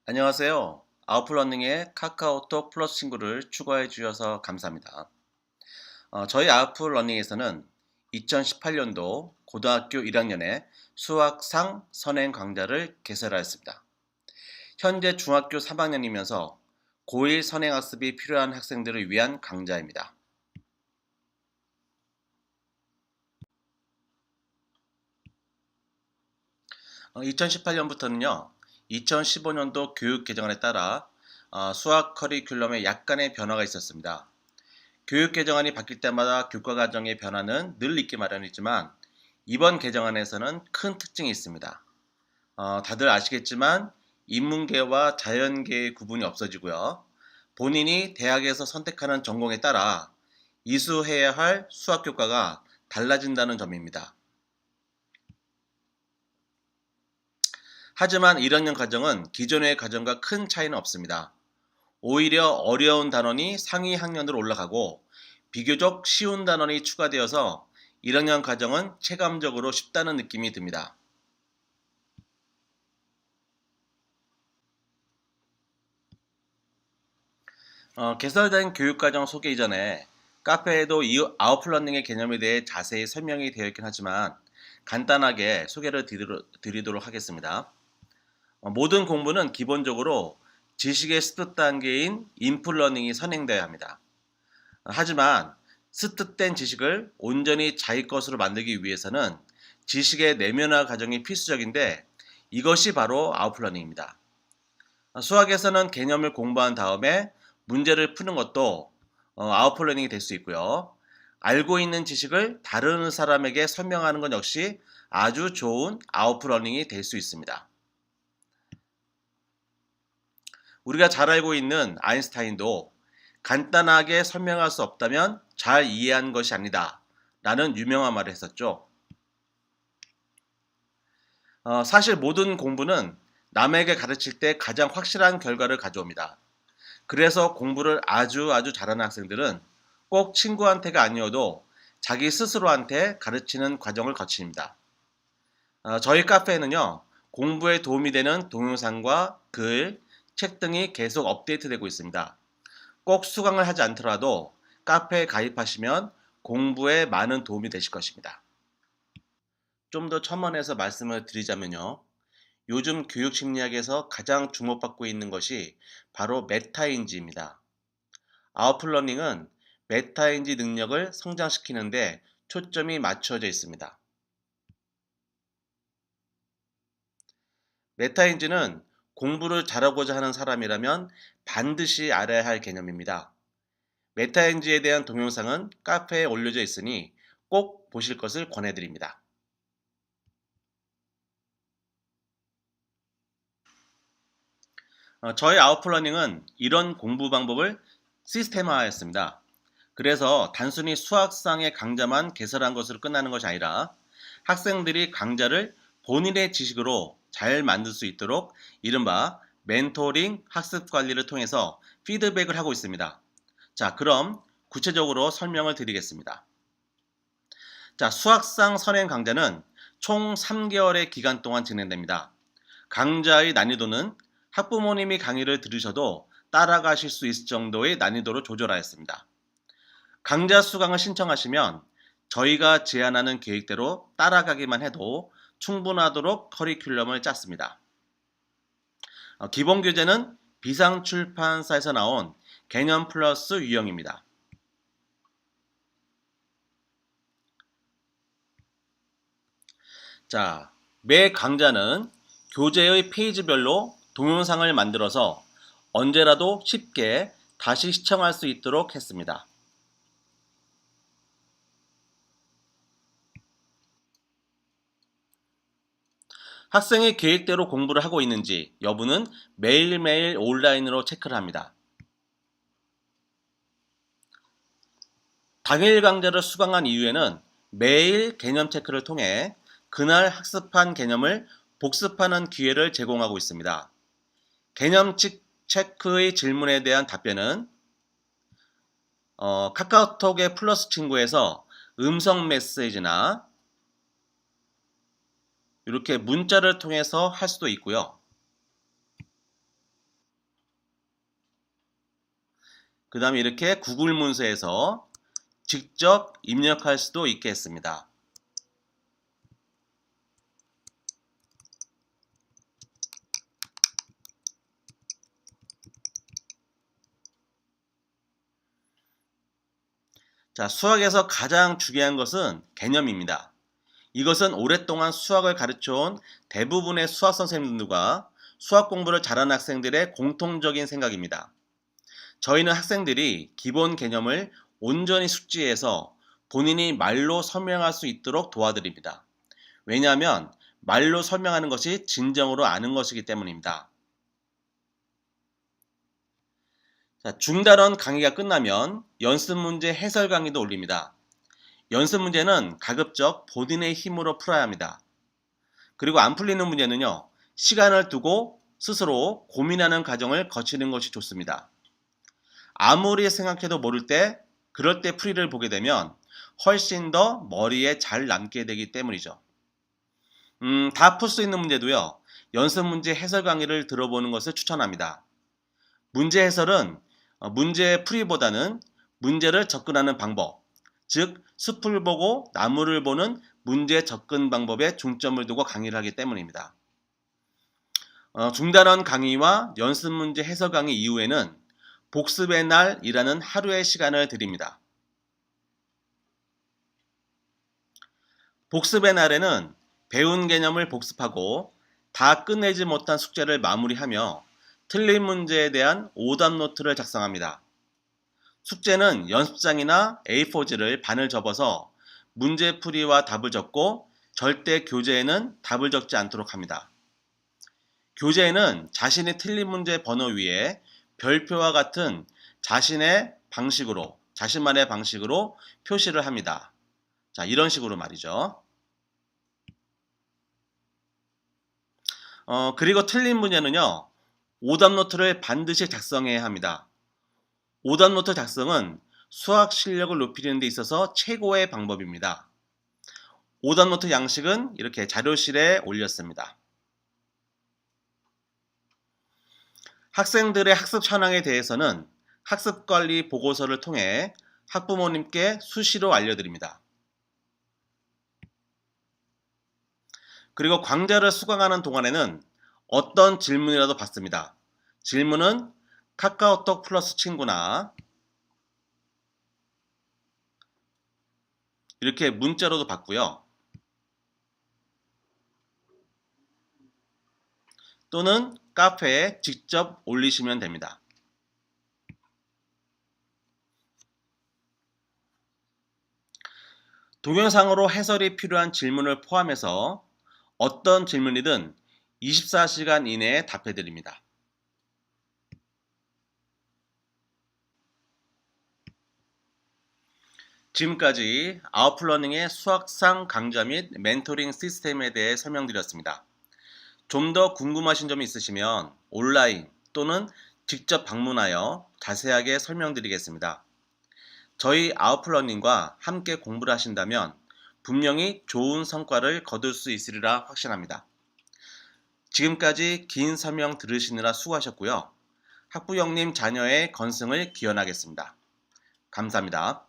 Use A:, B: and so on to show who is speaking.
A: 안녕하세요. 아웃풀러닝에 카카오톡 플러스 친구를 추가해 주셔서 감사합니다. 저희 아웃풀러닝에서는 2018년도 고등학교 1학년에 수학상 선행 강좌를 개설하였습니다. 현재 중학교 3학년이면서 고1 선행학습이 필요한 학생들을 위한 강좌입니다. 2018년부터는요, 2015년도 교육 개정안에 따라 수학 커리큘럼에 약간의 변화가 있었습니다. 교육 개정안이 바뀔 때마다 교과 과정의 변화는 늘 있기 마련이지만 이번 개정안에서는 큰 특징이 있습니다. 다들 아시겠지만 인문계와 자연계의 구분이 없어지고요. 본인이 대학에서 선택하는 전공에 따라 이수해야 할 수학 교과가 달라진다는 점입니다. 하지만 1학년 과정은 기존의 과정과 큰 차이는 없습니다. 오히려 어려운 단원이 상위 학년으로 올라가고 비교적 쉬운 단원이 추가되어서 1학년 과정은 체감적으로 쉽다는 느낌이 듭니다. 개설된 교육과정 소개 이전에 카페에도 이 아웃플러닝의 개념에 대해 자세히 설명이 되어 있긴 하지만 간단하게 소개를 드리도록 하겠습니다. 모든 공부는 기본적으로 지식의 습득 단계인 인풋러닝이 선행되어야 합니다. 하지만 습득된 지식을 온전히 자기 것으로 만들기 위해서는 지식의 내면화 과정이 필수적인데 이것이 바로 아웃플러닝입니다. 수학에서는 개념을 공부한 다음에 문제를 푸는 것도 아웃플러닝이 될 수 있고요. 알고 있는 지식을 다른 사람에게 설명하는 것 역시 아주 좋은 아웃플러닝이 될 수 있습니다. 우리가 잘 알고 있는 아인슈타인도 간단하게 설명할 수 없다면 잘 이해한 것이 아니다 라는 유명한 말을 했었죠. 사실 모든 공부는 남에게 가르칠 때 가장 확실한 결과를 가져옵니다. 그래서 공부를 아주 잘하는 학생들은 꼭 친구한테가 아니어도 자기 스스로한테 가르치는 과정을 거칩니다. 저희 카페에는요, 공부에 도움이 되는 동영상과 글, 책 등이 계속 업데이트되고 있습니다. 꼭 수강을 하지 않더라도 카페에 가입하시면 공부에 많은 도움이 되실 것입니다. 좀 더 첨언해서 말씀을 드리자면요. 요즘 교육 심리학에서 가장 주목받고 있는 것이 바로 메타인지입니다. 아웃플러닝은 메타인지 능력을 성장시키는데 초점이 맞춰져 있습니다. 메타인지는 공부를 잘하고자 하는 사람이라면 반드시 알아야 할 개념입니다. 메타인지에 대한 동영상은 카페에 올려져 있으니 꼭 보실 것을 권해드립니다. 저희 아웃플러닝은 이런 공부 방법을 시스템화했습니다. 그래서 단순히 수학상의 강좌만 개설한 것으로 끝나는 것이 아니라 학생들이 강좌를 본인의 지식으로 잘 만들 수 있도록 이른바 멘토링 학습 관리를 통해서 피드백을 하고 있습니다. 자, 그럼 구체적으로 설명을 드리겠습니다. 자, 수학상 선행 강좌는 총 3개월의 기간 동안 진행됩니다. 강좌의 난이도는 학부모님이 강의를 들으셔도 따라가실 수 있을 정도의 난이도로 조절하였습니다. 강좌 수강을 신청하시면 저희가 제안하는 계획대로 따라가기만 해도 충분하도록 커리큘럼을 짰습니다. 기본 교재는 비상출판사에서 나온 개념 플러스 유형입니다. 자, 매 강좌는 교재의 페이지별로 동영상을 만들어서 언제라도 쉽게 다시 시청할 수 있도록 했습니다. 학생이 계획대로 공부를 하고 있는지 여부는 매일매일 온라인으로 체크를 합니다. 당일 강좌를 수강한 이후에는 매일 개념 체크를 통해 그날 학습한 개념을 복습하는 기회를 제공하고 있습니다. 개념 체크의 질문에 대한 답변은 카카오톡의 플러스 친구에서 음성 메시지나 이렇게 문자를 통해서 할 수도 있고요. 그 다음에 이렇게 구글 문서에서 직접 입력할 수도 있게 했습니다. 자, 수학에서 가장 중요한 것은 개념입니다. 이것은 오랫동안 수학을 가르쳐온 대부분의 수학 선생님들과 수학 공부를 잘하는 학생들의 공통적인 생각입니다. 저희는 학생들이 기본 개념을 온전히 숙지해서 본인이 말로 설명할 수 있도록 도와드립니다. 왜냐하면 말로 설명하는 것이 진정으로 아는 것이기 때문입니다. 자, 중단원 강의가 끝나면 연습 문제 해설 강의도 올립니다. 연습 문제는 가급적 본인의 힘으로 풀어야 합니다. 그리고 안 풀리는 문제는요, 시간을 두고 스스로 고민하는 과정을 거치는 것이 좋습니다. 아무리 생각해도 모를 때, 그럴 때 풀이를 보게 되면 훨씬 더 머리에 잘 남게 되기 때문이죠. 다 풀 수 있는 문제도요, 연습 문제 해설 강의를 들어보는 것을 추천합니다. 문제 해설은 문제 풀이보다는 문제를 접근하는 방법, 즉 숲을 보고 나무를 보는 문제 접근 방법에 중점을 두고 강의를 하기 때문입니다. 중단원 강의와 연습 문제 해설 강의 이후에는 복습의 날이라는 하루의 시간을 드립니다. 복습의 날에는 배운 개념을 복습하고 다 끝내지 못한 숙제를 마무리하며 틀린 문제에 대한 오답 노트를 작성합니다. 숙제는 연습장이나 A4지를 반을 접어서 문제풀이와 답을 적고 절대 교재에는 답을 적지 않도록 합니다. 교재에는 자신이 틀린 문제 번호 위에 별표와 같은 자신만의 방식으로 표시를 합니다. 자, 이런 식으로 말이죠. 그리고 틀린 문제는요, 오답노트를 반드시 작성해야 합니다. 오답노트 작성은 수학 실력을 높이는 데 있어서 최고의 방법입니다. 오답노트 양식은 이렇게 자료실에 올렸습니다. 학생들의 학습 현황에 대해서는 학습관리 보고서를 통해 학부모님께 수시로 알려드립니다. 그리고 강좌를 수강하는 동안에는 어떤 질문이라도 받습니다. 질문은 카카오톡 플러스 친구나 이렇게 문자로도 받고요. 또는 카페에 직접 올리시면 됩니다. 동영상으로 해설이 필요한 질문을 포함해서 어떤 질문이든 24시간 이내에 답해드립니다. 지금까지 아웃플러닝의 수학상 강좌 및 멘토링 시스템에 대해 설명드렸습니다. 좀 더 궁금하신 점이 있으시면 온라인 또는 직접 방문하여 자세하게 설명드리겠습니다. 저희 아웃플러닝과 함께 공부를 하신다면 분명히 좋은 성과를 거둘 수 있으리라 확신합니다. 지금까지 긴 설명 들으시느라 수고하셨고요. 학부형님 자녀의 건승을 기원하겠습니다. 감사합니다.